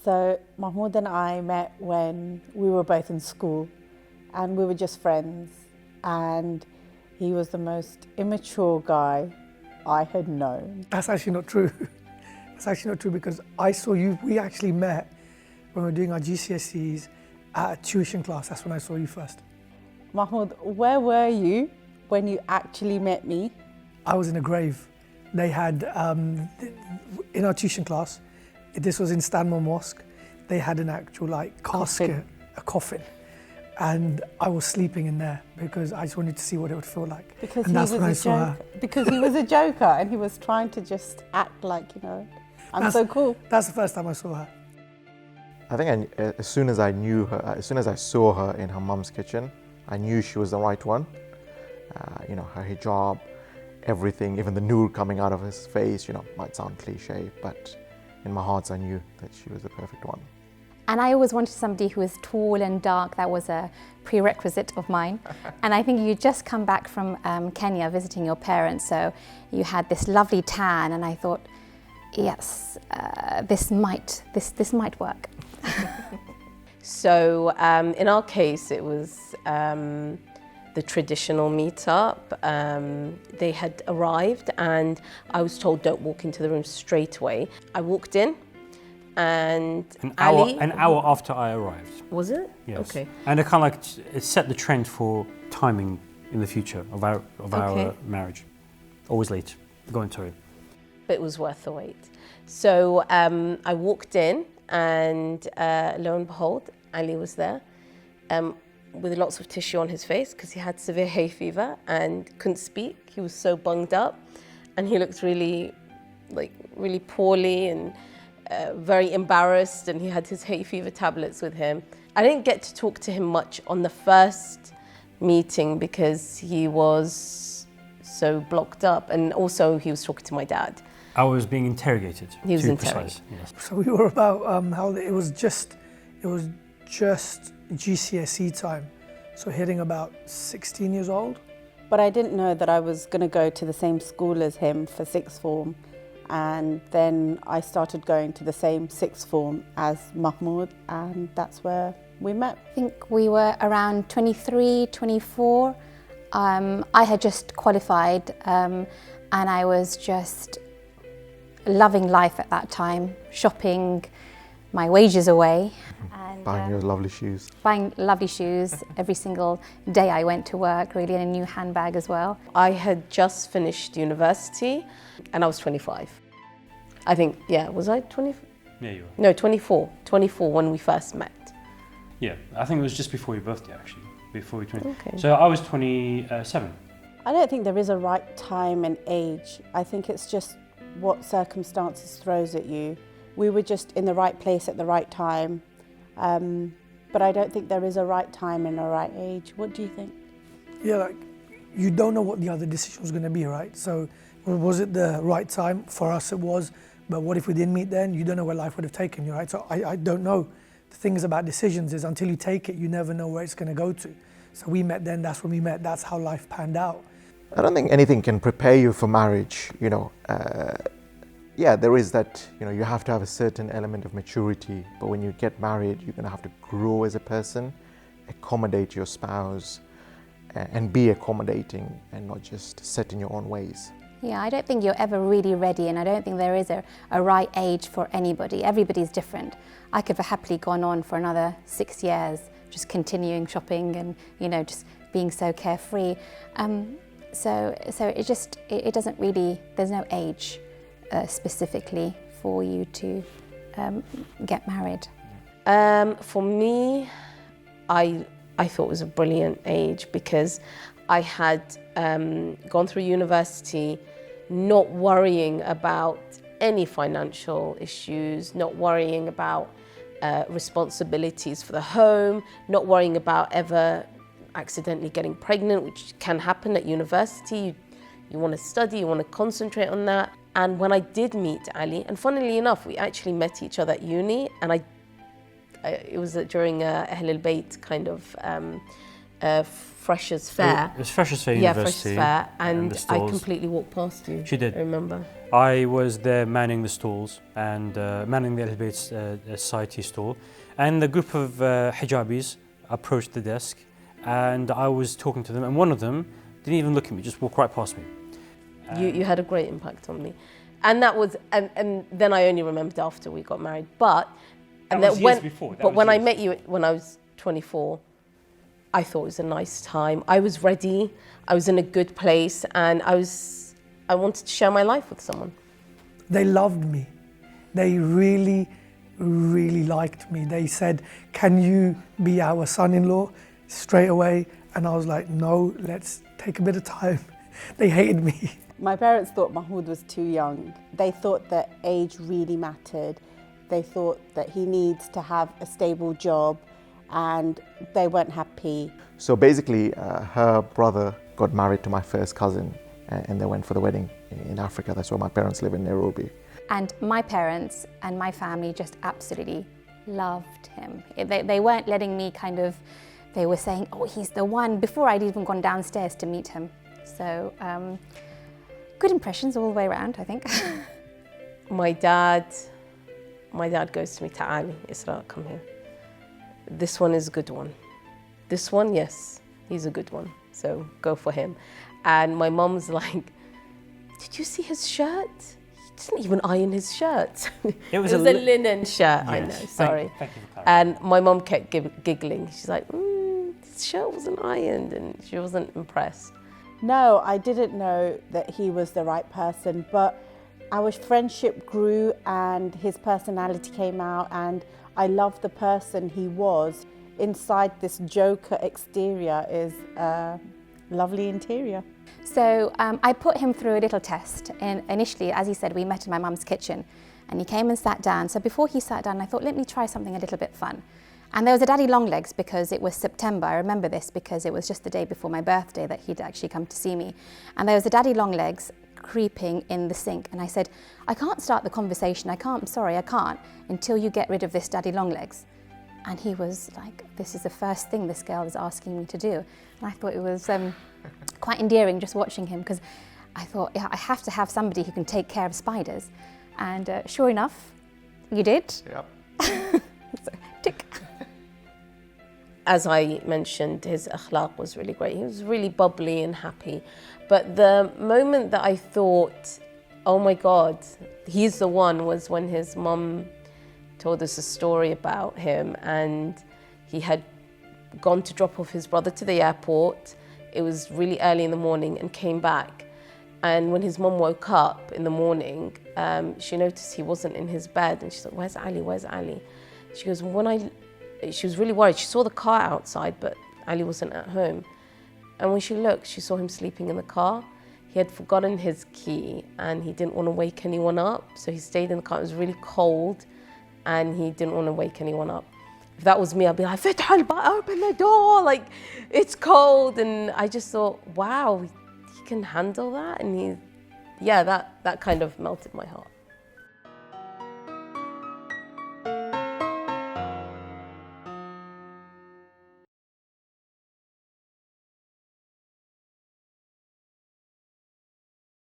So Mahmoud and I met when we were both in school and we were just friends, and he was the most immature guy I had known. That's actually not true. That's actually not true because I saw you, we actually met when we were doing our GCSEs at a tuition class. That's when I saw you first. Mahmoud, where were you when you actually met me? I was in a grave. They had, in our tuition class, this was in Stanmore Mosque, they had an actual casket, a coffin. And I was sleeping in there because I just wanted to see what it would feel like. Because and that's when I saw her. Because he was a joker and he was trying to just act like, I'm so cool. That's the first time I saw her. I think as soon as I knew her, as soon as I saw her in her mum's kitchen, I knew she was the right one. Her hijab, everything, even the noor coming out of his face, might sound cliche, but in my heart I knew that she was the perfect one. And I always wanted somebody who was tall and dark. That was a prerequisite of mine. And I think you just come back from Kenya visiting your parents, so you had this lovely tan, and I thought, yes, this might work. So in our case, it was the traditional meetup. They had arrived and I was told, don't walk into the room straight away. I walked in and an hour after I arrived. Was it? Yes. Okay. And it set the trend for timing in the future of our marriage. Always late. Go on, sorry. But it was worth the wait. So I walked in and lo and behold, Ali was there with lots of tissue on his face because he had severe hay fever and couldn't speak. He was so bunged up and he looked really poorly and very embarrassed, and he had his hay fever tablets with him. I didn't get to talk to him much on the first meeting because he was so blocked up, and also he was talking to my dad. I was being interrogated. He was interrogated. Yes. So we were about how it was just GCSE time, so hitting about 16 years old. But I didn't know that I was going to go to the same school as him for sixth form. And then I started going to the same sixth form as Mahmoud, and that's where we met. I think we were around 23, 24. I had just qualified and I was just loving life at that time, shopping my wages away. And, buying your lovely shoes. Buying lovely shoes every single day I went to work, really, and a new handbag as well. I had just finished university and I was 25. I think, was I 20? Yeah, you were. No, 24. 24 when we first met. Yeah, I think it was just before your birthday, actually. Before we 20. Okay. So I was 27. I don't think there is a right time and age. I think it's just what circumstances throws at you. We were just in the right place at the right time. But I don't think there is a right time and a right age. What do you think? Yeah, you don't know what the other decision was going to be, right? So was it the right time? For us it was, but what if we didn't meet then? You don't know where life would have taken you, right? So I don't know. The thing is about decisions is until you take it, you never know where it's going to go to. So we met then, that's when we met, that's how life panned out. I don't think anything can prepare you for marriage, there is that, you have to have a certain element of maturity, but when you get married, you're going to have to grow as a person, accommodate your spouse, and be accommodating and not just set in your own ways. Yeah, I don't think you're ever really ready, and I don't think there is a right age for anybody. Everybody's different. I could have happily gone on for another 6 years, just continuing shopping and, just being so carefree. So it doesn't really, there's no age specifically for you to get married. For me, I thought it was a brilliant age because I had gone through university not worrying about any financial issues, not worrying about responsibilities for the home, not worrying about ever accidentally getting pregnant, which can happen at university. You want to study, you want to concentrate on that. And when I did meet Ali, and funnily enough, we actually met each other at uni, and it was during a Ahl al-Bayt kind of Freshers Fair. It was Freshers Fair Yeah, University. Freshers Fair, and the I stalls. completely walked past you. She did. I remember. I was there manning the stalls and manning the Ahlul Bayt Society stall, and the group of hijabis approached the desk, and I was talking to them, and one of them didn't even look at me, just walked right past me. You had a great impact on me, and that was, and then I only remembered after we got married. But That was years before. That But was when I years. met you when I was 24, I thought it was a nice time. I was ready. I was in a good place, and I wanted to share my life with someone. They loved me. They really, really liked me. They said, "Can you be our son-in-law?" Straight away. And I was like, "No, let's take a bit of time." They hated me. My parents thought Mahmoud was too young. They thought that age really mattered. They thought that he needs to have a stable job, and they weren't happy. So basically, her brother got married to my first cousin, and they went for the wedding in Africa. That's where my parents live, in Nairobi. And my parents and my family just absolutely loved him. They weren't letting me they were saying, "Oh, he's the one," before I'd even gone downstairs to meet him. So, good impressions all the way around, I think. My dad goes to me, "Ta'ali, Isra, come here. This one is a good one. This one, yes, he's a good one. So go for him." And my mom's like, "Did you see his shirt? He doesn't even iron his shirt." It was a a linen shirt. I Yes. know. Sorry. Thank you for clarifying. And my mom kept giggling. She's like, "His shirt wasn't ironed," and she wasn't impressed. No, I didn't know that he was the right person, but our friendship grew and his personality came out, and I loved the person he was. Inside this joker exterior is a lovely interior. So I put him through a little test. And initially, as he said, we met in my mum's kitchen, and he came and sat down. So before he sat down, I thought, let me try something a little bit fun. And there was a daddy long legs because it was September. I remember this because it was just the day before my birthday that he'd actually come to see me. And there was a daddy long legs creeping in the sink. And I said, "I can't start the conversation. I'm sorry, I can't until you get rid of this daddy long legs." And he was like, "This is the first thing this girl is asking me to do." And I thought it was quite endearing just watching him, because I thought, yeah, I have to have somebody who can take care of spiders. And sure enough, you did. Yep. So, tick. As I mentioned, his akhlaq was really great. He was really bubbly and happy. But the moment that I thought, "Oh my God, he's the one," was when his mum told us a story about him, and he had gone to drop off his brother to the airport. It was really early in the morning, and came back. And when his mum woke up in the morning, she noticed he wasn't in his bed, and she's like, "Where's Ali? Where's Ali?" She goes, she was really worried. She saw the car outside, but Ali wasn't at home. And when she looked, she saw him sleeping in the car. He had forgotten his key, and he didn't want to wake anyone up. So he stayed in the car. It was really cold, and he didn't want to wake anyone up. If that was me, I'd be like, "فتح الباب, open the door, like it's cold." And I just thought, wow, he can handle that. And that kind of melted my heart.